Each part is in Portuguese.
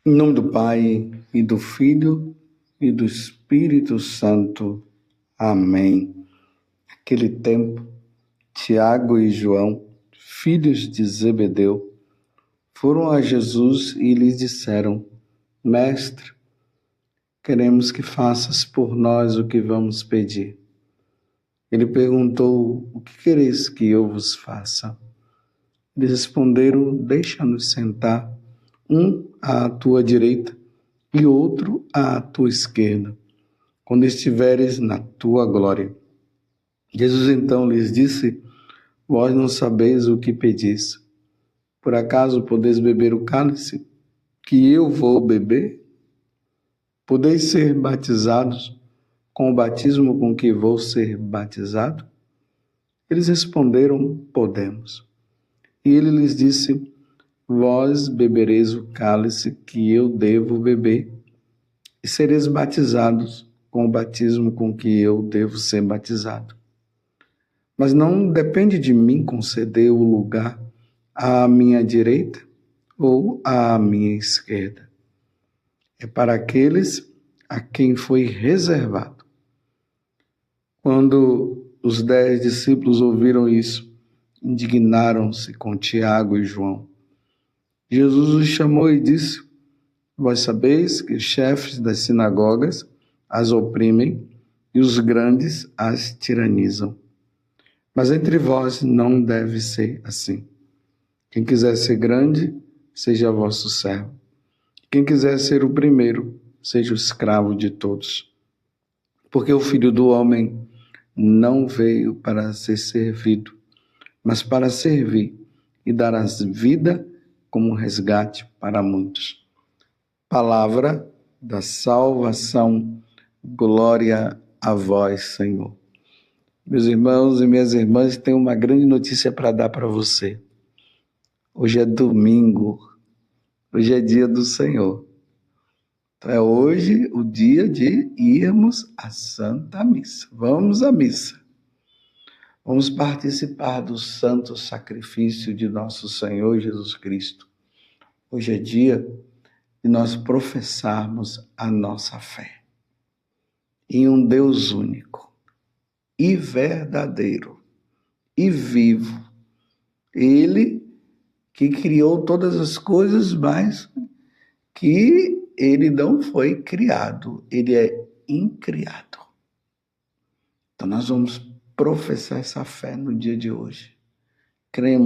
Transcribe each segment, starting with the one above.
Em nome do Pai, e do Filho, e do Espírito Santo. Amém. Naquele tempo, Tiago e João, filhos de Zebedeu, foram a Jesus e lhe disseram: Mestre, queremos que faças por nós o que vamos pedir. Ele perguntou: O que quereis que eu vos faça? Eles responderam: Deixa-nos sentar, um à tua direita e outro à tua esquerda, quando estiveres na tua glória. Jesus então lhes disse: Vós não sabeis o que pedis. Por acaso podeis beber o cálice que eu vou beber? Podeis ser batizados com o batismo com que vou ser batizado? Eles responderam: Podemos. E ele lhes disse: Vós bebereis o cálice que eu devo beber, e sereis batizados com o batismo com que eu devo ser batizado. Mas não depende de mim conceder o lugar à minha direita ou à minha esquerda. É para aqueles a quem foi reservado. Quando os 10 discípulos ouviram isso, indignaram-se com Tiago e João. Jesus os chamou e disse: Vós sabeis que os chefes das sinagogas as oprimem e os grandes as tiranizam. Mas entre vós não deve ser assim. Quem quiser ser grande, seja vosso servo. Quem quiser ser o primeiro, seja o escravo de todos. Porque o Filho do Homem não veio para ser servido, mas para servir e dar a vida como resgate para muitos. Palavra da salvação, glória a vós, Senhor. Meus irmãos e minhas irmãs, tenho uma grande notícia para dar para você. Hoje é domingo, hoje é dia do Senhor. Então é hoje o dia de irmos à Santa Missa. Vamos à missa. Vamos participar do santo sacrifício de nosso Senhor Jesus Cristo. Hoje é dia de nós professarmos a nossa fé em um Deus único e verdadeiro e vivo. Ele que criou todas as coisas, mas que ele não foi criado, ele é incriado. Então nós vamos professar essa fé no dia de hoje. Creio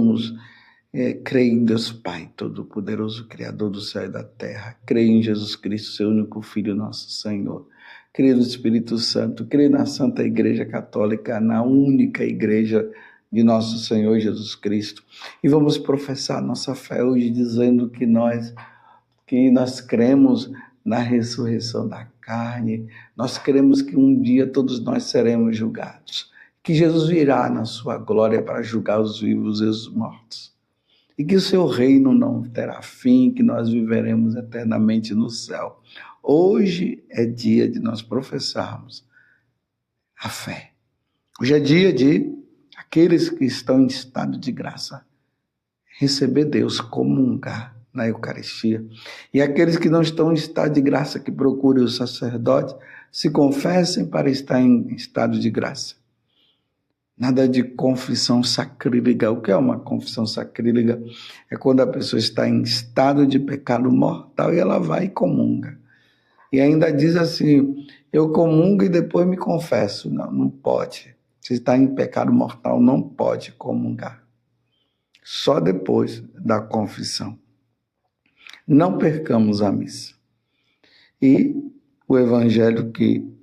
em Deus Pai, Todo-Poderoso, Criador do céu e da terra. Creio em Jesus Cristo, seu único Filho, nosso Senhor. Creio no Espírito Santo, creio na Santa Igreja Católica, na única Igreja de nosso Senhor Jesus Cristo. E vamos professar nossa fé hoje dizendo que nós cremos na ressurreição da carne, nós cremos que um dia todos nós seremos julgados, que Jesus virá na sua glória para julgar os vivos e os mortos, e que o seu reino não terá fim, que nós viveremos eternamente no céu. Hoje é dia de nós professarmos a fé. Hoje é dia de aqueles que estão em estado de graça receber Deus, comungar na Eucaristia. E aqueles que não estão em estado de graça, que procurem o sacerdote, se confessem para estar em estado de graça. Nada de confissão sacrílega. O que é uma confissão sacrílega? É quando a pessoa está em estado de pecado mortal e ela vai e comunga. E ainda diz assim: eu comungo e depois me confesso. Não, não pode. Se está em pecado mortal, não pode comungar. Só depois da confissão. Não percamos a missa. E o evangelho que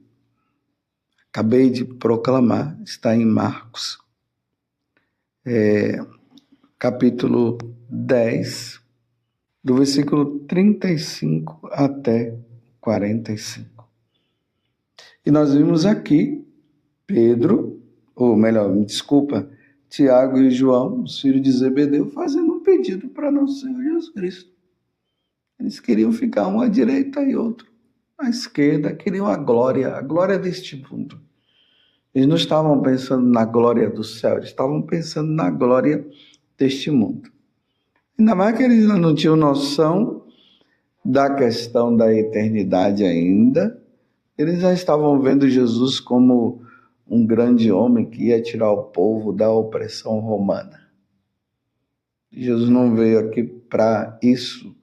acabei de proclamar está em Marcos, capítulo 10, do versículo 35 até 45. E nós vimos aqui Tiago e João, os filhos de Zebedeu, fazendo um pedido para nosso Senhor Jesus Cristo. Eles queriam ficar um à direita e outro à esquerda, queriam a glória deste mundo. Eles não estavam pensando na glória do céu, eles estavam pensando na glória deste mundo. Ainda mais que eles não tinham noção da questão da eternidade ainda. Eles já estavam vendo Jesus como um grande homem que ia tirar o povo da opressão romana. Jesus não veio aqui para isso.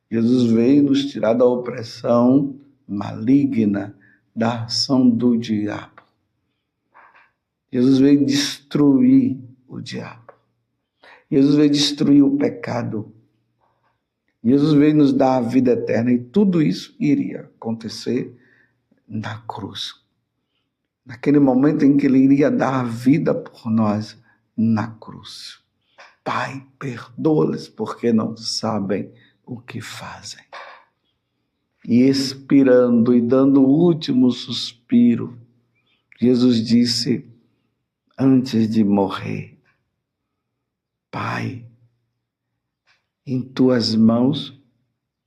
Jesus veio nos tirar da opressão maligna, da ação do diabo. Jesus veio destruir o diabo. Jesus veio destruir o pecado. Jesus veio nos dar a vida eterna e tudo isso iria acontecer na cruz. Naquele momento em que ele iria dar a vida por nós na cruz. Pai, perdoa-lhes porque não sabem o que fazem. E expirando e dando o último suspiro, Jesus disse, antes de morrer, Pai, em tuas mãos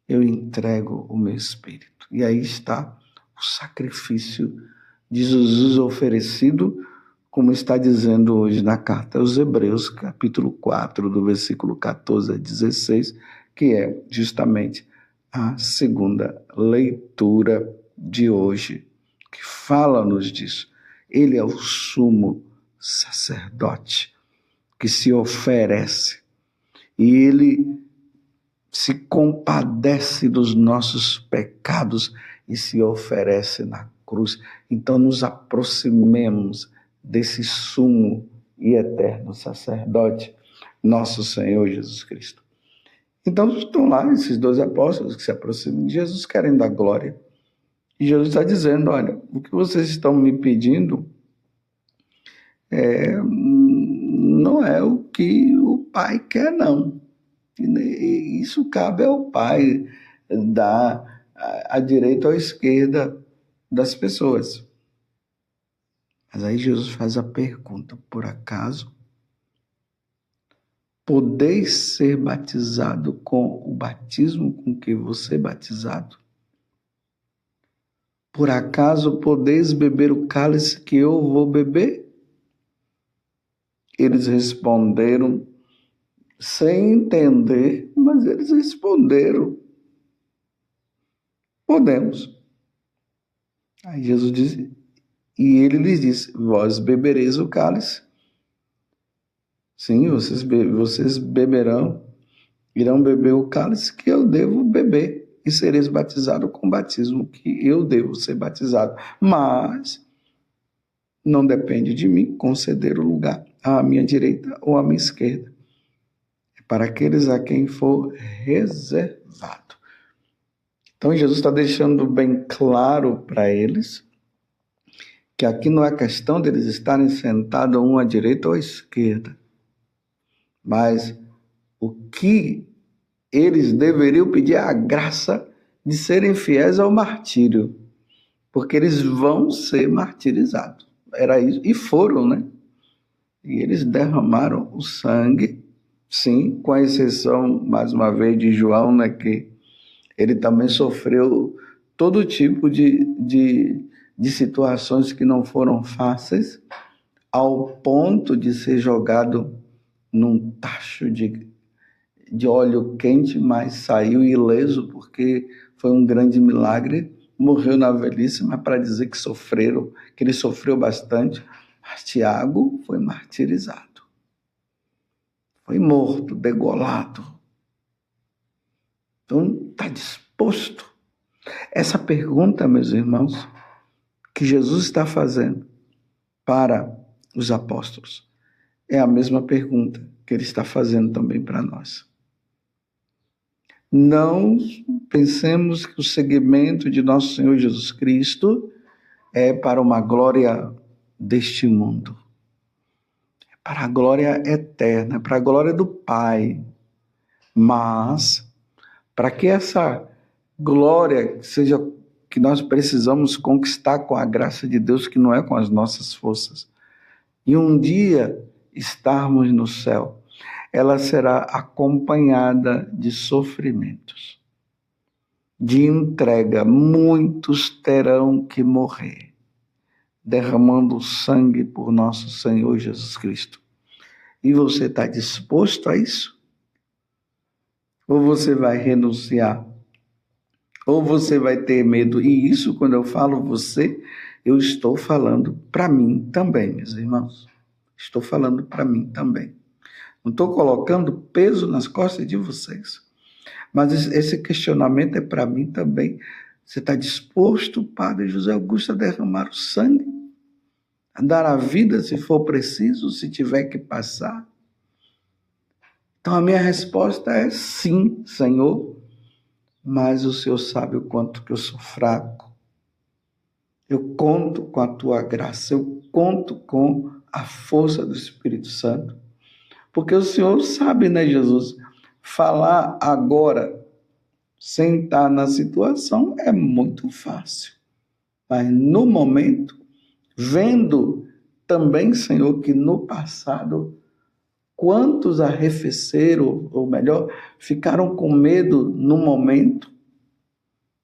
eu entrego o meu espírito. E aí está o sacrifício de Jesus oferecido, como está dizendo hoje na carta aos Hebreus, capítulo 4, do versículo 14 a 16, que é justamente a segunda leitura de hoje, que fala-nos disso. Ele é o sumo sacerdote que se oferece e ele se compadece dos nossos pecados e se oferece na cruz. Então nos aproximemos desse sumo e eterno sacerdote, nosso Senhor Jesus Cristo. Então estão lá esses 12 apóstolos que se aproximam de Jesus querendo a glória. E Jesus está dizendo, olha, o que vocês estão me pedindo não é o que o Pai quer, não. E isso cabe ao Pai dar a direita ou a esquerda das pessoas. Mas aí Jesus faz a pergunta, por acaso podeis ser batizado com o batismo com que você é batizado? Por acaso podeis beber o cálice que eu vou beber? Eles responderam sem entender, mas eles responderam, podemos. Aí Jesus disse, e ele lhes disse, vós bebereis o cálice. Sim, vocês beberão, irão beber o cálice que eu devo beber, e sereis batizados com o batismo que eu devo ser batizado. Mas não depende de mim conceder o lugar à minha direita ou à minha esquerda. É para aqueles a quem for reservado. Então Jesus está deixando bem claro para eles que aqui não é questão deles estarem sentados um à direita ou à esquerda, mas o que eles deveriam pedir é a graça de serem fiéis ao martírio, porque eles vão ser martirizados. Era isso, e foram, né? E eles derramaram o sangue, sim, com a exceção, mais uma vez, de João, né, que ele também sofreu todo tipo de situações que não foram fáceis, ao ponto de ser jogado num tacho de óleo quente, mas saiu ileso, porque foi um grande milagre. Morreu na velhice, mas para dizer que ele sofreu bastante. Mas Tiago foi martirizado. Foi morto, degolado. Então, está disposto? Essa pergunta, meus irmãos, que Jesus está fazendo para os apóstolos, é a mesma pergunta que ele está fazendo também para nós. Não pensemos que o seguimento de nosso Senhor Jesus Cristo é para uma glória deste mundo. É para a glória eterna, é para a glória do Pai. Mas, para que essa glória seja que nós precisamos conquistar com a graça de Deus, que não é com as nossas forças, e um dia estarmos no céu, ela será acompanhada de sofrimentos, de entrega. Muitos terão que morrer, derramando sangue por nosso Senhor Jesus Cristo. E você está disposto a isso? Ou você vai renunciar Ou você vai ter medo, e isso, quando eu falo você, eu estou falando para mim também, meus irmãos. Estou falando para mim também. Não estou colocando peso nas costas de vocês. Mas esse questionamento é para mim também. Você está disposto, Padre José Augusto, a derramar o sangue? A dar a vida se for preciso, se tiver que passar? Então a minha resposta é sim, Senhor, mas o Senhor sabe o quanto que eu sou fraco. Eu conto com a tua graça, eu conto com a força do Espírito Santo. Porque o Senhor sabe, né, Jesus? Falar agora, sem estar na situação, é muito fácil. Mas no momento, vendo também, Senhor, que no passado, quantos arrefeceram, ou melhor, ficaram com medo no momento,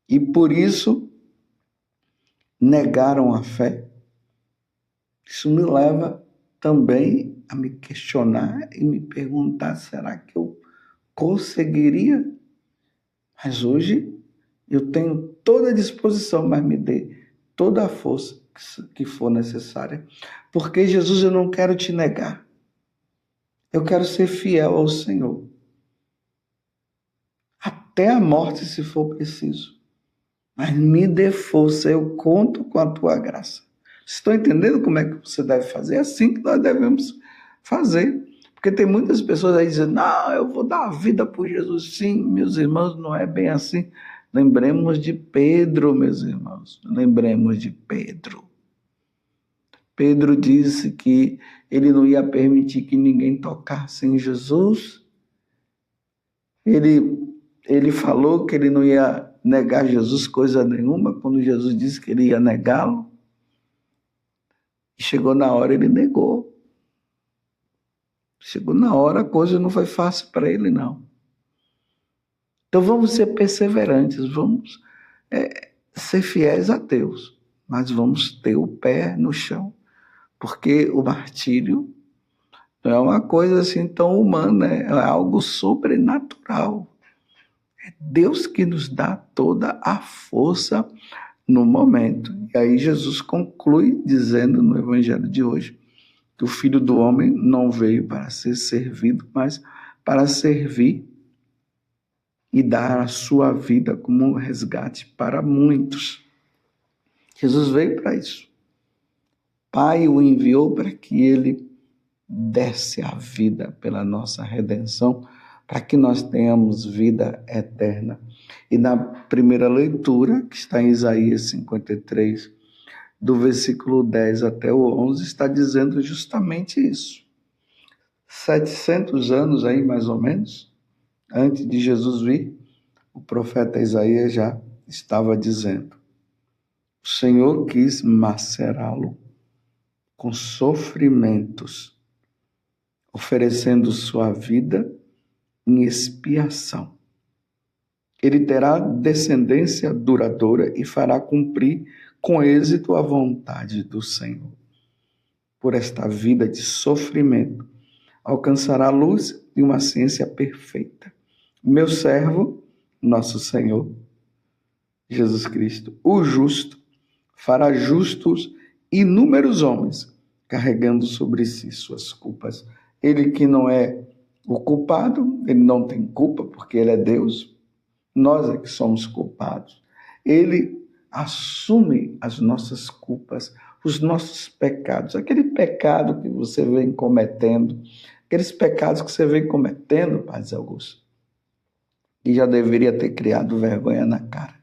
e por isso negaram a fé. Isso me leva também a me questionar e me perguntar, será que eu conseguiria? Mas hoje eu tenho toda a disposição, mas me dê toda a força que for necessária. Porque, Jesus, eu não quero te negar. Eu quero ser fiel ao Senhor. Até a morte, se for preciso. Mas me dê força, eu conto com a tua graça. Estão entendendo como é que você deve fazer? É assim que nós devemos fazer. Porque tem muitas pessoas aí dizendo, não, eu vou dar a vida por Jesus. Sim, meus irmãos, não é bem assim. Lembremos de Pedro, meus irmãos. Lembremos de Pedro. Pedro disse que ele não ia permitir que ninguém tocasse em Jesus. Ele falou que ele não ia negar Jesus coisa nenhuma, quando Jesus disse que ele ia negá-lo. E chegou na hora, ele negou. Chegou na hora, a coisa não foi fácil para ele, não. Então vamos ser perseverantes, vamos ser fiéis a Deus, mas vamos ter o pé no chão, porque o martírio não é uma coisa assim tão humana, é algo sobrenatural. É Deus que nos dá toda a força no momento. E aí Jesus conclui dizendo no Evangelho de hoje que o Filho do Homem não veio para ser servido, mas para servir e dar a sua vida como um resgate para muitos. Jesus veio para isso. Pai o enviou para que ele desse a vida pela nossa redenção, para que nós tenhamos vida eterna. E na primeira leitura, que está em Isaías 53, do versículo 10 até o 11, está dizendo justamente isso. 700 anos aí, mais ou menos, antes de Jesus vir, o profeta Isaías já estava dizendo: o Senhor quis macerá-lo com sofrimentos, oferecendo sua vida em expiação. Ele terá descendência duradoura e fará cumprir com êxito a vontade do Senhor. Por esta vida de sofrimento, alcançará a luz e uma ciência perfeita. Meu servo, nosso Senhor, Jesus Cristo, o justo, fará justos inúmeros homens, carregando sobre si suas culpas. Ele que não é o culpado, ele não tem culpa, porque ele é Deus. Nós é que somos culpados. Ele assume as nossas culpas, os nossos pecados. Aquele pecado que você vem cometendo, aqueles pecados que você vem cometendo, Padre Augusto, e já deveria ter criado vergonha na cara.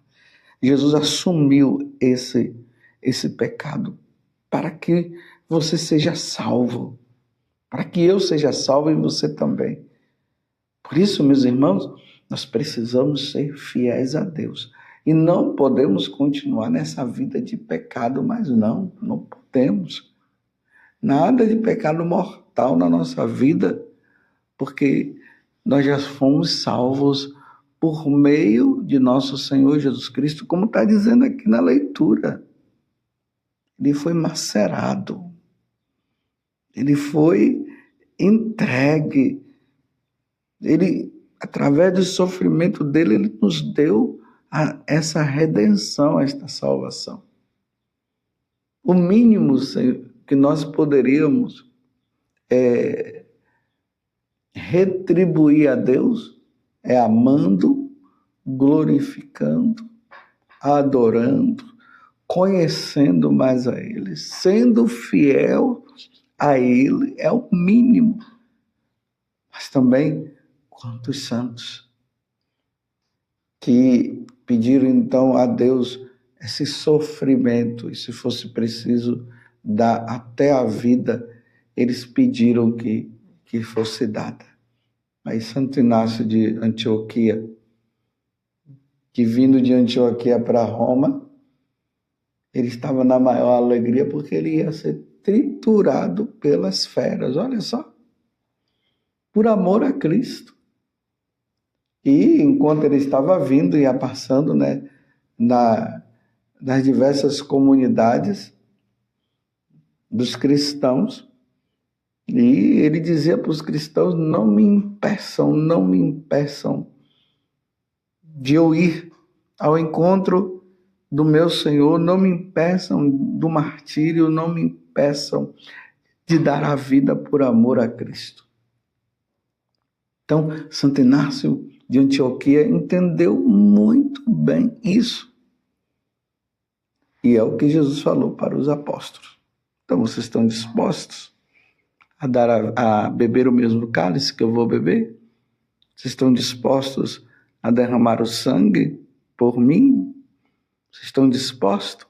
Jesus assumiu esse pecado para que você seja salvo, para que eu seja salvo e você também. Por isso, meus irmãos, nós precisamos ser fiéis a Deus. E não podemos continuar nessa vida de pecado, mas não podemos. Nada de pecado mortal na nossa vida, porque nós já fomos salvos por meio de nosso Senhor Jesus Cristo, como está dizendo aqui na leitura. Ele foi macerado, ele foi entregue, ele, através do sofrimento dele, ele nos deu essa redenção, esta salvação. O mínimo que nós poderíamos retribuir a Deus é amando, glorificando, adorando, conhecendo mais a Ele, sendo fiel a Ele, é o mínimo. Mas também quantos santos que pediram então a Deus esse sofrimento, e se fosse preciso dar até a vida, eles pediram que fosse dada. Mas Santo Inácio de Antioquia, que vindo de Antioquia para Roma, ele estava na maior alegria porque ele ia ser triturado pelas feras, olha só, por amor a Cristo. E enquanto ele estava vindo, ia passando, né, nas diversas comunidades dos cristãos, e ele dizia para os cristãos: não me impeçam de eu ir ao encontro do meu Senhor, não me impeçam do martírio, não me impeçam de dar a vida por amor a Cristo. Então, Santo Inácio de Antioquia entendeu muito bem isso. E é o que Jesus falou para os apóstolos. Então, vocês estão dispostos a beber o mesmo cálice que eu vou beber? Vocês estão dispostos a derramar o sangue por mim? Vocês estão dispostos?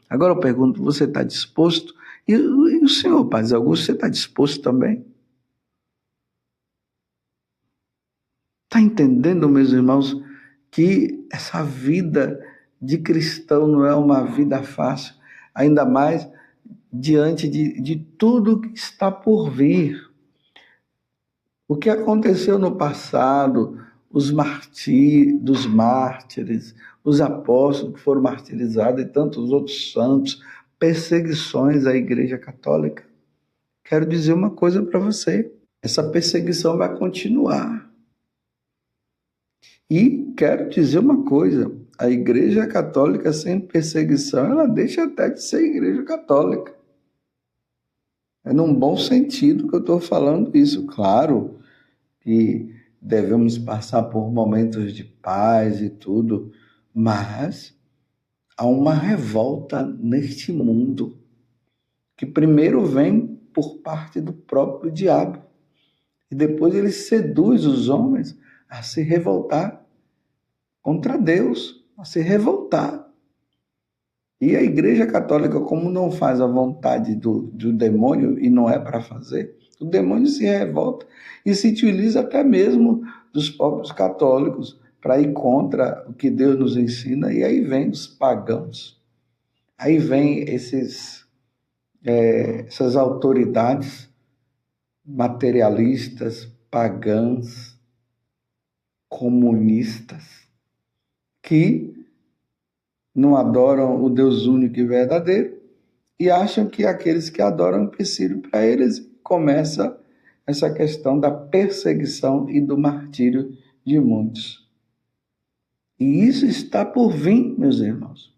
Agora eu pergunto, você está disposto? E o senhor, Padre Augusto, você está disposto também? Está entendendo, meus irmãos, que essa vida de cristão não é uma vida fácil, ainda mais diante de tudo que está por vir. O que aconteceu no passado, dos mártires, os apóstolos que foram martirizados e tantos outros santos, perseguições à Igreja Católica. Quero dizer uma coisa para você, essa perseguição vai continuar. E quero dizer uma coisa, a Igreja Católica sem perseguição, ela deixa até de ser Igreja Católica. É num bom sentido que eu estou falando isso. Claro que devemos passar por momentos de paz e tudo, mas há uma revolta neste mundo que primeiro vem por parte do próprio diabo e depois ele seduz os homens a se revoltar contra Deus, a se revoltar. E a Igreja Católica, como não faz a vontade do demônio, e não é para fazer, o demônio se revolta e se utiliza até mesmo dos próprios católicos para ir contra o que Deus nos ensina, e aí vem os pagãos. Aí vem essas autoridades materialistas, pagãs, comunistas, que não adoram o Deus único e verdadeiro e acham que aqueles que adoram empecilho para eles. Começa essa questão da perseguição e do martírio de muitos. E isso está por vir, meus irmãos.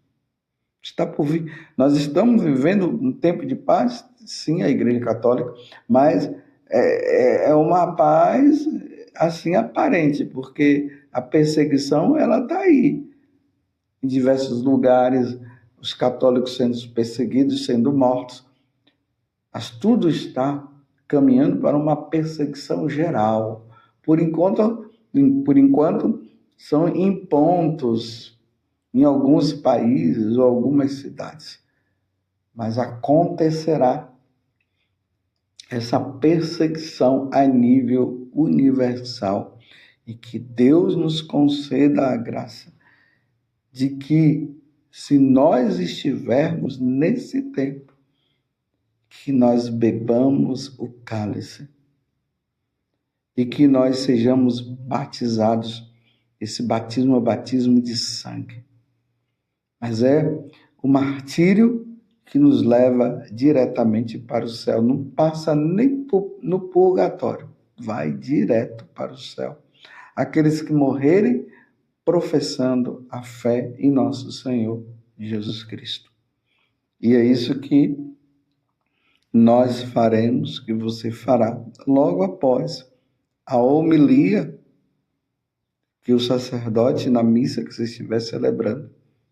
Está por vir. Nós estamos vivendo um tempo de paz, sim, a Igreja Católica, mas é uma paz assim aparente, porque a perseguição ela está aí. Em diversos lugares, os católicos sendo perseguidos, sendo mortos. Mas tudo está caminhando para uma perseguição geral. Por enquanto são em pontos, em alguns países ou algumas cidades. Mas acontecerá essa perseguição a nível universal e que Deus nos conceda a graça de que, se nós estivermos nesse tempo, que nós bebamos o cálice e que nós sejamos batizados. Esse batismo é o batismo de sangue. Mas é o martírio que nos leva diretamente para o céu. Não passa nem no purgatório, vai direto para o céu. Aqueles que morrerem professando a fé em nosso Senhor Jesus Cristo. E é isso que nós faremos, que você fará, logo após a homilia que o sacerdote, na missa que você estiver celebrando,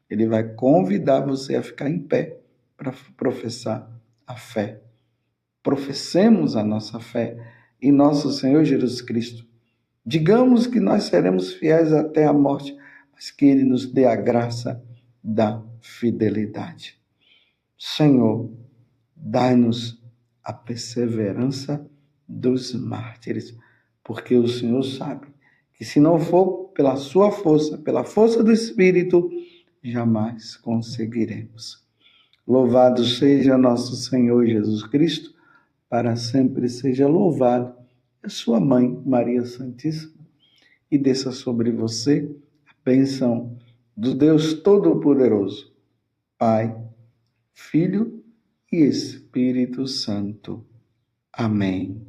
ele vai convidar você a ficar em pé para professar a fé. Professemos a nossa fé em nosso Senhor Jesus Cristo. Digamos que nós seremos fiéis até a morte, mas que Ele nos dê a graça da fidelidade. Senhor, dai-nos a perseverança dos mártires, porque o Senhor sabe que se não for pela sua força, pela força do Espírito, jamais conseguiremos. Louvado seja nosso Senhor Jesus Cristo, para sempre seja louvado, a sua mãe, Maria Santíssima, e desça sobre você a bênção do Deus Todo-Poderoso, Pai, Filho e Espírito Santo. Amém.